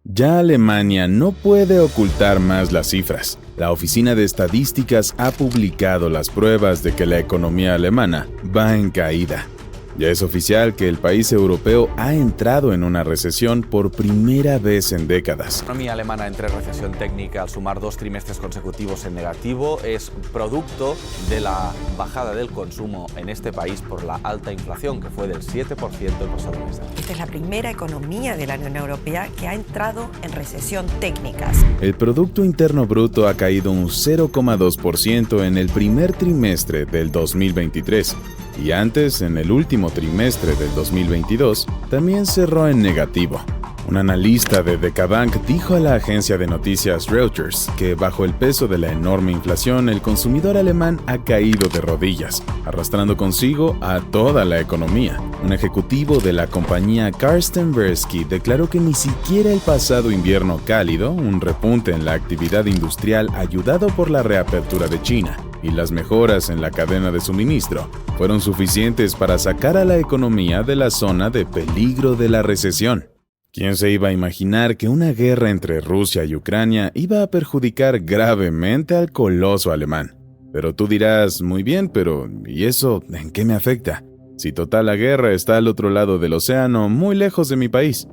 Ya Alemania no puede ocultar más las cifras. La Oficina de Estadísticas ha publicado las pruebas de que la economía alemana va en caída. Ya es oficial que el país europeo ha entrado en una recesión por primera vez en décadas. La economía alemana entra en recesión técnica al sumar 2 trimestres consecutivos en negativo. Es producto de la bajada del consumo en este país por la alta inflación, que fue del 7% el pasado mes. Esta es la primera economía de la Unión Europea que ha entrado en recesión técnica. El Producto Interno Bruto ha caído un 0,2% en el primer trimestre del 2023. Y antes, en el último trimestre del 2022, también cerró en negativo. Un analista de DekaBank dijo a la agencia de noticias Reuters que bajo el peso de la enorme inflación, el consumidor alemán ha caído de rodillas, arrastrando consigo a toda la economía. Un ejecutivo de la compañía Carsten Bersky declaró que ni siquiera el pasado invierno cálido, un repunte en la actividad industrial ayudado por la reapertura de China, y las mejoras en la cadena de suministro fueron suficientes para sacar a la economía de la zona de peligro de la recesión. ¿Quién se iba a imaginar que una guerra entre Rusia y Ucrania iba a perjudicar gravemente al coloso alemán? Pero tú dirás, muy bien, pero ¿y eso en qué me afecta? Si total la guerra está al otro lado del océano, muy lejos de mi país.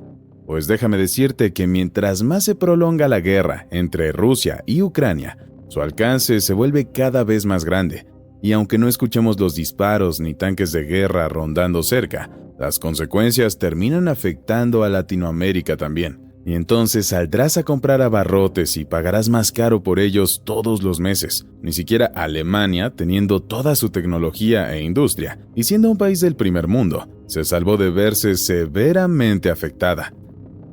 Pues déjame decirte que mientras más se prolonga la guerra entre Rusia y Ucrania, su alcance se vuelve cada vez más grande, y aunque no escuchemos los disparos ni tanques de guerra rondando cerca, las consecuencias terminan afectando a Latinoamérica también. Y entonces saldrás a comprar abarrotes y pagarás más caro por ellos todos los meses. Ni siquiera Alemania, teniendo toda su tecnología e industria, y siendo un país del primer mundo, se salvó de verse severamente afectada.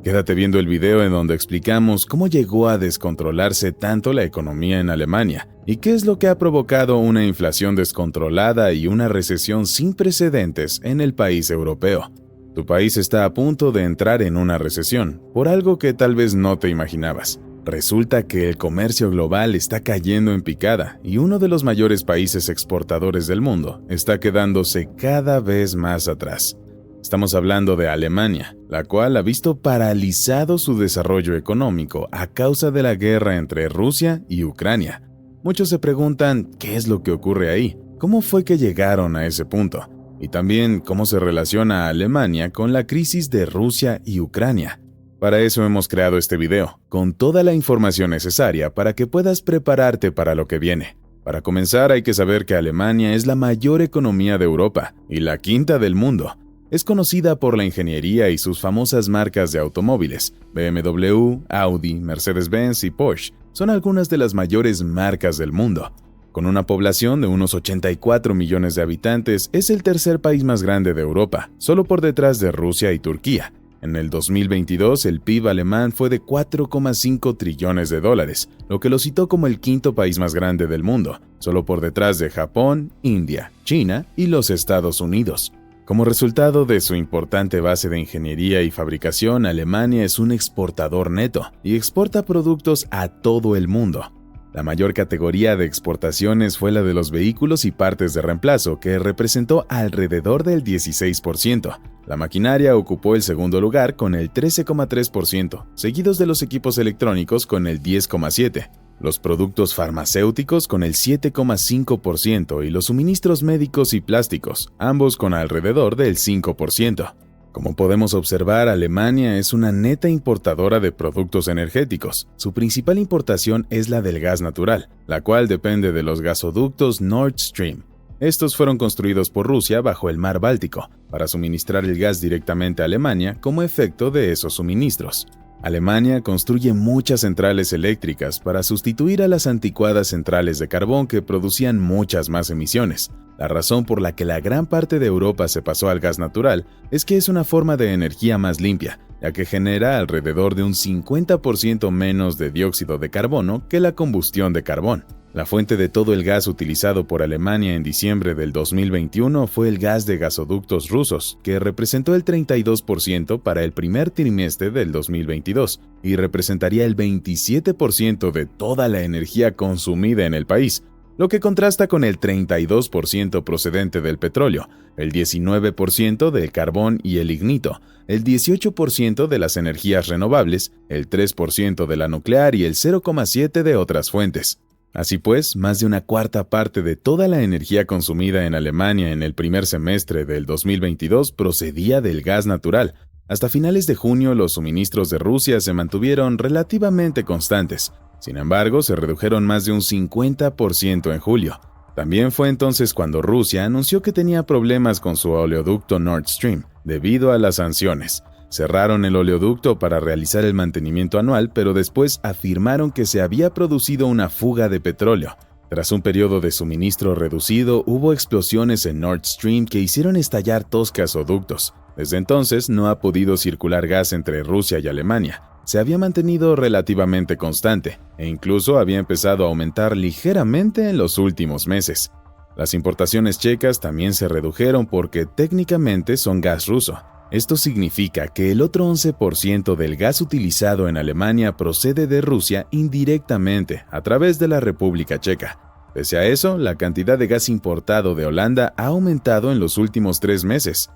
Quédate viendo el video en donde explicamos cómo llegó a descontrolarse tanto la economía en Alemania y qué es lo que ha provocado una inflación descontrolada y una recesión sin precedentes en el país europeo. Tu país está a punto de entrar en una recesión, por algo que tal vez no te imaginabas. Resulta que el comercio global está cayendo en picada y uno de los mayores países exportadores del mundo está quedándose cada vez más atrás. Estamos hablando de Alemania, la cual ha visto paralizado su desarrollo económico a causa de la guerra entre Rusia y Ucrania. Muchos se preguntan qué es lo que ocurre ahí, cómo fue que llegaron a ese punto, y también cómo se relaciona a Alemania con la crisis de Rusia y Ucrania. Para eso hemos creado este video, con toda la información necesaria para que puedas prepararte para lo que viene. Para comenzar, hay que saber que Alemania es la mayor economía de Europa y la quinta del mundo. Es conocida por la ingeniería y sus famosas marcas de automóviles. BMW, Audi, Mercedes-Benz y Porsche son algunas de las mayores marcas del mundo. Con una población de unos 84 millones de habitantes, es el tercer país más grande de Europa, solo por detrás de Rusia y Turquía. En el 2022, el PIB alemán fue de 4,5 trillones de dólares, lo que lo citó como el quinto país más grande del mundo, solo por detrás de Japón, India, China y los Estados Unidos. Como resultado de su importante base de ingeniería y fabricación, Alemania es un exportador neto y exporta productos a todo el mundo. La mayor categoría de exportaciones fue la de los vehículos y partes de reemplazo, que representó alrededor del 16%. La maquinaria ocupó el segundo lugar con el 13,3%, seguidos de los equipos electrónicos con el 10,7%. Los productos farmacéuticos con el 7,5% y los suministros médicos y plásticos, ambos con alrededor del 5%. Como podemos observar, Alemania es una neta importadora de productos energéticos. Su principal importación es la del gas natural, la cual depende de los gasoductos Nord Stream. Estos fueron construidos por Rusia bajo el mar Báltico, para suministrar el gas directamente a Alemania como efecto de esos suministros. Alemania construye muchas centrales eléctricas para sustituir a las anticuadas centrales de carbón que producían muchas más emisiones. La razón por la que la gran parte de Europa se pasó al gas natural es que es una forma de energía más limpia, ya que genera alrededor de un 50% menos de dióxido de carbono que la combustión de carbón. La fuente de todo el gas utilizado por Alemania en diciembre del 2021 fue el gas de gasoductos rusos, que representó el 32% para el primer trimestre del 2022 y representaría el 27% de toda la energía consumida en el país. lo que contrasta con el 32% procedente del petróleo, el 19% del carbón y el lignito, el 18% de las energías renovables, el 3% de la nuclear y el 0,7% de otras fuentes. Así pues, más de una cuarta parte de toda la energía consumida en Alemania en el primer semestre del 2022 procedía del gas natural. Hasta finales de junio, los suministros de Rusia se mantuvieron relativamente constantes. Sin embargo, se redujeron más de un 50% en julio. También fue entonces cuando Rusia anunció que tenía problemas con su oleoducto Nord Stream, debido a las sanciones. Cerraron el oleoducto para realizar el mantenimiento anual, pero después afirmaron que se había producido una fuga de petróleo. Tras un periodo de suministro reducido, hubo explosiones en Nord Stream que hicieron estallar toscas ductos. Desde entonces no ha podido circular gas entre Rusia y Alemania. Se había mantenido relativamente constante e incluso había empezado a aumentar ligeramente en los últimos meses. Las importaciones checas también se redujeron porque técnicamente son gas ruso. Esto significa que el otro 11% del gas utilizado en Alemania procede de Rusia indirectamente a través de la República Checa. Pese a eso, la cantidad de gas importado de Holanda ha aumentado en los últimos 3 meses.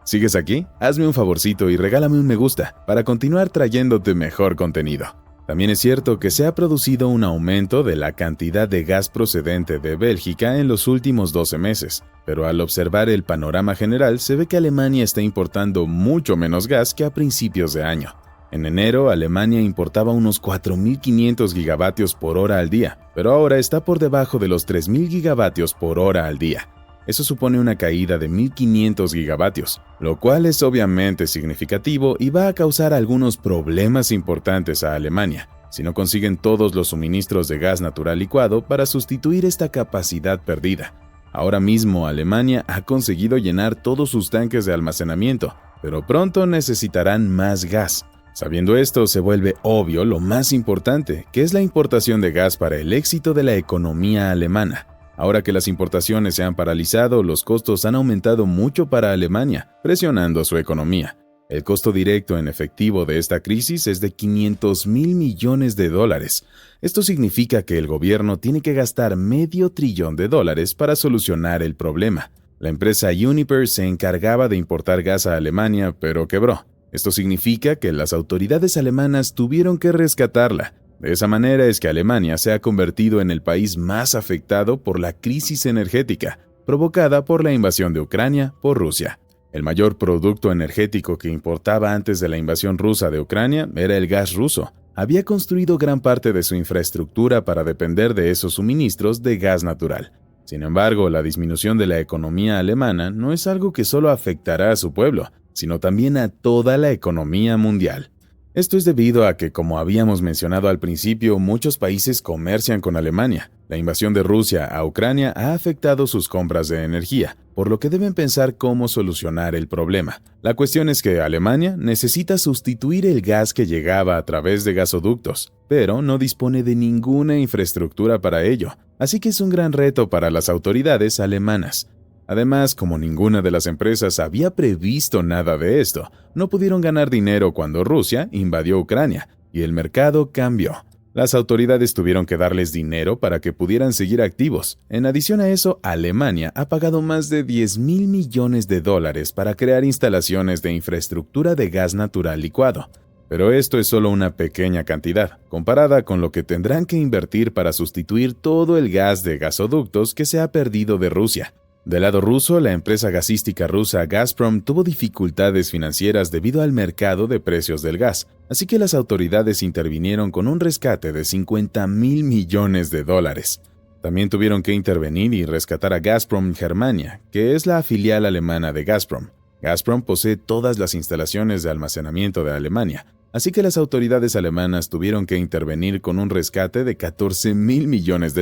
¿Sigues aquí? Hazme un favorcito y regálame un me gusta para continuar trayéndote mejor contenido. También es cierto que se ha producido un aumento de la cantidad de gas procedente de Bélgica en los últimos 12 meses, pero al observar el panorama general se ve que Alemania está importando mucho menos gas que a principios de año. En enero, Alemania importaba unos 4.500 gigavatios por hora al día, pero ahora está por debajo de los 3.000 gigavatios por hora al día. Eso supone una caída de 1.500 gigavatios, lo cual es obviamente significativo y va a causar algunos problemas importantes a Alemania, si no consiguen todos los suministros de gas natural licuado para sustituir esta capacidad perdida. Ahora mismo Alemania ha conseguido llenar todos sus tanques de almacenamiento, pero pronto necesitarán más gas. Sabiendo esto, se vuelve obvio lo más importante, que es la importación de gas para el éxito de la economía alemana. Ahora que las importaciones se han paralizado, los costos han aumentado mucho para Alemania, presionando su economía. El costo directo en efectivo de esta crisis es de $500.000 millones. Esto significa que el gobierno tiene que gastar $500 billion para solucionar el problema. La empresa Uniper se encargaba de importar gas a Alemania, pero quebró. Esto significa que las autoridades alemanas tuvieron que rescatarla. De esa manera es que Alemania se ha convertido en el país más afectado por la crisis energética, provocada por la invasión de Ucrania por Rusia. El mayor producto energético que importaba antes de la invasión rusa de Ucrania era el gas ruso. Había construido gran parte de su infraestructura para depender de esos suministros de gas natural. Sin embargo, la disminución de la economía alemana no es algo que solo afectará a su pueblo, sino también a toda la economía mundial. Esto es debido a que, como habíamos mencionado al principio, muchos países comercian con Alemania. La invasión de Rusia a Ucrania ha afectado sus compras de energía, por lo que deben pensar cómo solucionar el problema. La cuestión es que Alemania necesita sustituir el gas que llegaba a través de gasoductos, pero no dispone de ninguna infraestructura para ello, así que es un gran reto para las autoridades alemanas. Además, como ninguna de las empresas había previsto nada de esto, no pudieron ganar dinero cuando Rusia invadió Ucrania, y el mercado cambió. Las autoridades tuvieron que darles dinero para que pudieran seguir activos. En adición a eso, Alemania ha pagado más de $10.000 millones para crear instalaciones de infraestructura de gas natural licuado. Pero esto es solo una pequeña cantidad, comparada con lo que tendrán que invertir para sustituir todo el gas de gasoductos que se ha perdido de Rusia. Del lado ruso, la empresa gasística rusa Gazprom tuvo dificultades financieras debido al mercado de precios del gas, así que las autoridades intervinieron con un rescate de $50.000 millones. También tuvieron que intervenir y rescatar a Gazprom Germania, que es la filial alemana de Gazprom. Gazprom posee todas las instalaciones de almacenamiento de Alemania, así que las autoridades alemanas tuvieron que intervenir con un rescate de $14.000 millones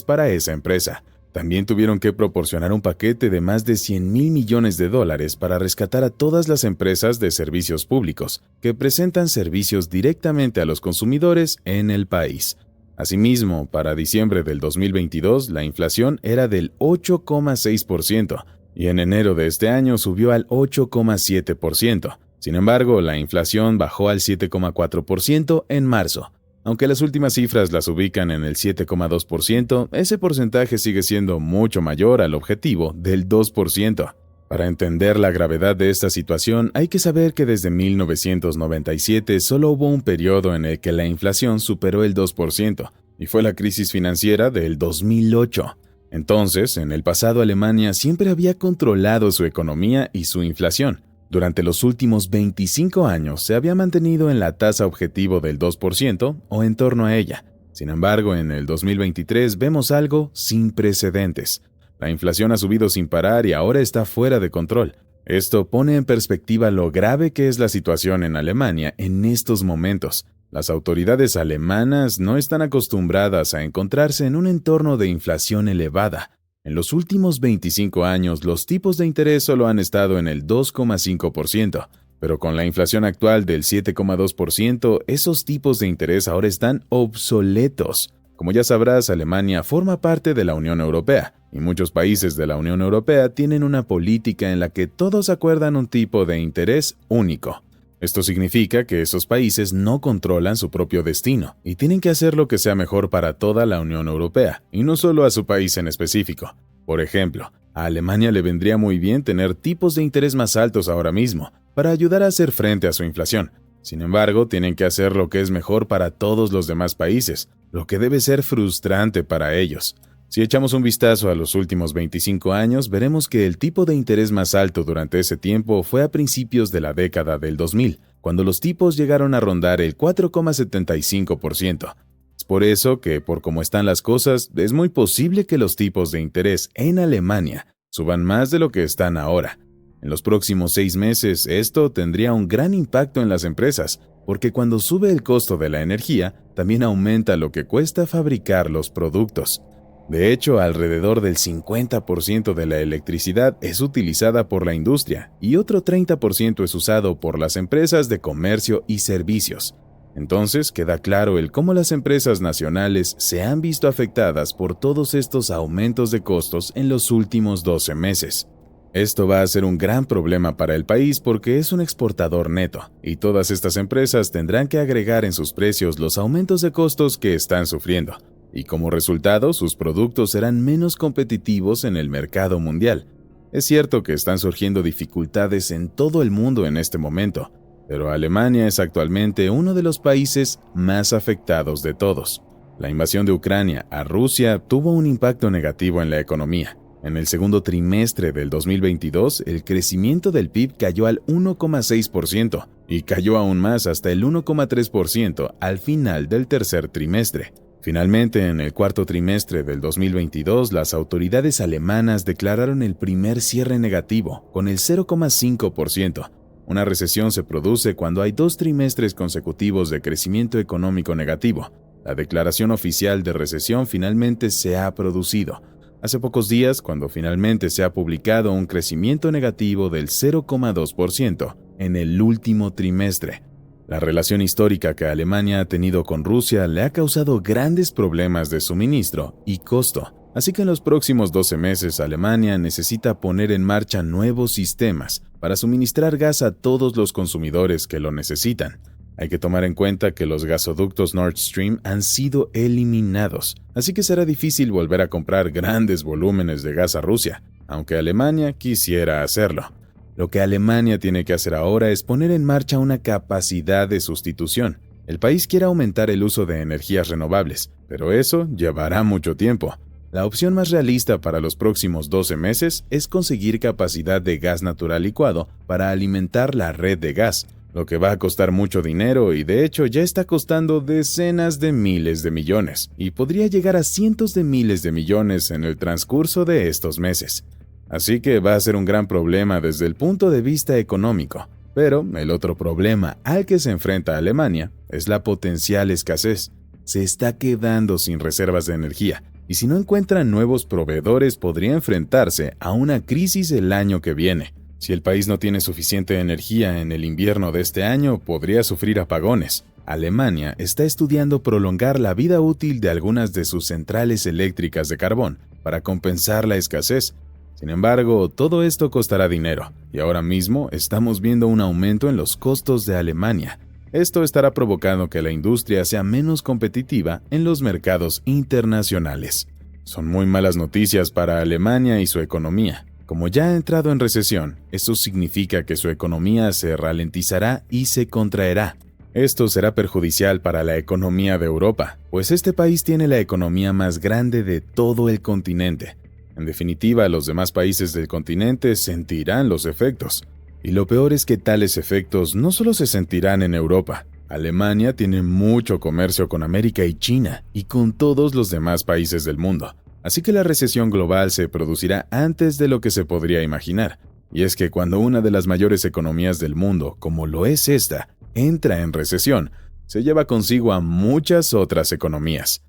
para esa empresa. También tuvieron que proporcionar un paquete de más de $100.000 millones para rescatar a todas las empresas de servicios públicos que presentan servicios directamente a los consumidores en el país. Asimismo, para diciembre del 2022, la inflación era del 8,6% y en enero de este año subió al 8,7%. Sin embargo, la inflación bajó al 7,4% en marzo. Aunque las últimas cifras las ubican en el 7,2%, ese porcentaje sigue siendo mucho mayor al objetivo del 2%. Para entender la gravedad de esta situación, hay que saber que desde 1997 solo hubo un periodo en el que la inflación superó el 2%, y fue la crisis financiera del 2008. Entonces, en el pasado Alemania siempre había controlado su economía y su inflación. Durante los últimos 25 años se había mantenido en la tasa objetivo del 2% o en torno a ella. Sin embargo, en el 2023 vemos algo sin precedentes. La inflación ha subido sin parar y ahora está fuera de control. Esto pone en perspectiva lo grave que es la situación en Alemania en estos momentos. Las autoridades alemanas no están acostumbradas a encontrarse en un entorno de inflación elevada. En los últimos 25 años, los tipos de interés solo han estado en el 2,5%, pero con la inflación actual del 7,2%, esos tipos de interés ahora están obsoletos. Como ya sabrás, Alemania forma parte de la Unión Europea, y muchos países de la Unión Europea tienen una política en la que todos acuerdan un tipo de interés único. Esto significa que esos países no controlan su propio destino y tienen que hacer lo que sea mejor para toda la Unión Europea, y no solo a su país en específico. Por ejemplo, a Alemania le vendría muy bien tener tipos de interés más altos ahora mismo, para ayudar a hacer frente a su inflación. Sin embargo, tienen que hacer lo que es mejor para todos los demás países, lo que debe ser frustrante para ellos. Si echamos un vistazo a los últimos 25 años, veremos que el tipo de interés más alto durante ese tiempo fue a principios de la década del 2000, cuando los tipos llegaron a rondar el 4,75%. Es por eso que, por cómo están las cosas, es muy posible que los tipos de interés en Alemania suban más de lo que están ahora. En los próximos 6 meses, esto tendría un gran impacto en las empresas, porque cuando sube el costo de la energía, también aumenta lo que cuesta fabricar los productos. De hecho, alrededor del 50% de la electricidad es utilizada por la industria y otro 30% es usado por las empresas de comercio y servicios. Entonces, queda claro el cómo las empresas nacionales se han visto afectadas por todos estos aumentos de costos en los últimos 12 meses. Esto va a ser un gran problema para el país porque es un exportador neto, y todas estas empresas tendrán que agregar en sus precios los aumentos de costos que están sufriendo. Y como resultado, sus productos serán menos competitivos en el mercado mundial. Es cierto que están surgiendo dificultades en todo el mundo en este momento, pero Alemania es actualmente uno de los países más afectados de todos. La invasión de Ucrania a Rusia tuvo un impacto negativo en la economía. En el segundo trimestre del 2022, el crecimiento del PIB cayó al 1,6% y cayó aún más hasta el 1,3% al final del tercer trimestre. Finalmente, en el cuarto trimestre del 2022, las autoridades alemanas declararon el primer cierre negativo, con el 0,5%. Una recesión se produce cuando hay 2 trimestres consecutivos de crecimiento económico negativo. La declaración oficial de recesión finalmente se ha producido. Hace pocos días, cuando finalmente se ha publicado un crecimiento negativo del 0,2% en el último trimestre. La relación histórica que Alemania ha tenido con Rusia le ha causado grandes problemas de suministro y costo, así que en los próximos 12 meses Alemania necesita poner en marcha nuevos sistemas para suministrar gas a todos los consumidores que lo necesitan. Hay que tomar en cuenta que los gasoductos Nord Stream han sido eliminados, así que será difícil volver a comprar grandes volúmenes de gas a Rusia, aunque Alemania quisiera hacerlo. Lo que Alemania tiene que hacer ahora es poner en marcha una capacidad de sustitución. El país quiere aumentar el uso de energías renovables, pero eso llevará mucho tiempo. La opción más realista para los próximos 12 meses es conseguir capacidad de gas natural licuado para alimentar la red de gas, lo que va a costar mucho dinero y de hecho ya está costando decenas de miles de millones y podría llegar a cientos de miles de millones en el transcurso de estos meses. Así que va a ser un gran problema desde el punto de vista económico. Pero el otro problema al que se enfrenta Alemania es la potencial escasez. Se está quedando sin reservas de energía, y si no encuentran nuevos proveedores podría enfrentarse a una crisis el año que viene. Si el país no tiene suficiente energía en el invierno de este año, podría sufrir apagones. Alemania está estudiando prolongar la vida útil de algunas de sus centrales eléctricas de carbón para compensar la escasez. Sin embargo, todo esto costará dinero, y ahora mismo estamos viendo un aumento en los costos de Alemania. Esto estará provocando que la industria sea menos competitiva en los mercados internacionales. Son muy malas noticias para Alemania y su economía. Como ya ha entrado en recesión, esto significa que su economía se ralentizará y se contraerá. Esto será perjudicial para la economía de Europa, pues este país tiene la economía más grande de todo el continente. En definitiva, los demás países del continente sentirán los efectos. Y lo peor es que tales efectos no solo se sentirán en Europa. Alemania tiene mucho comercio con América y China, y con todos los demás países del mundo. Así que la recesión global se producirá antes de lo que se podría imaginar. Y es que cuando una de las mayores economías del mundo, como lo es esta, entra en recesión, se lleva consigo a muchas otras economías.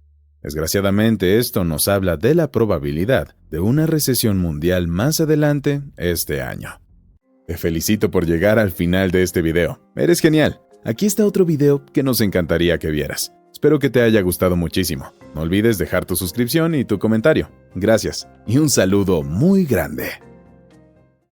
Desgraciadamente, esto nos habla de la probabilidad de una recesión mundial más adelante este año. Te felicito por llegar al final de este video. Eres genial. Aquí está otro video que nos encantaría que vieras. Espero que te haya gustado muchísimo. No olvides dejar tu suscripción y tu comentario. Gracias y un saludo muy grande.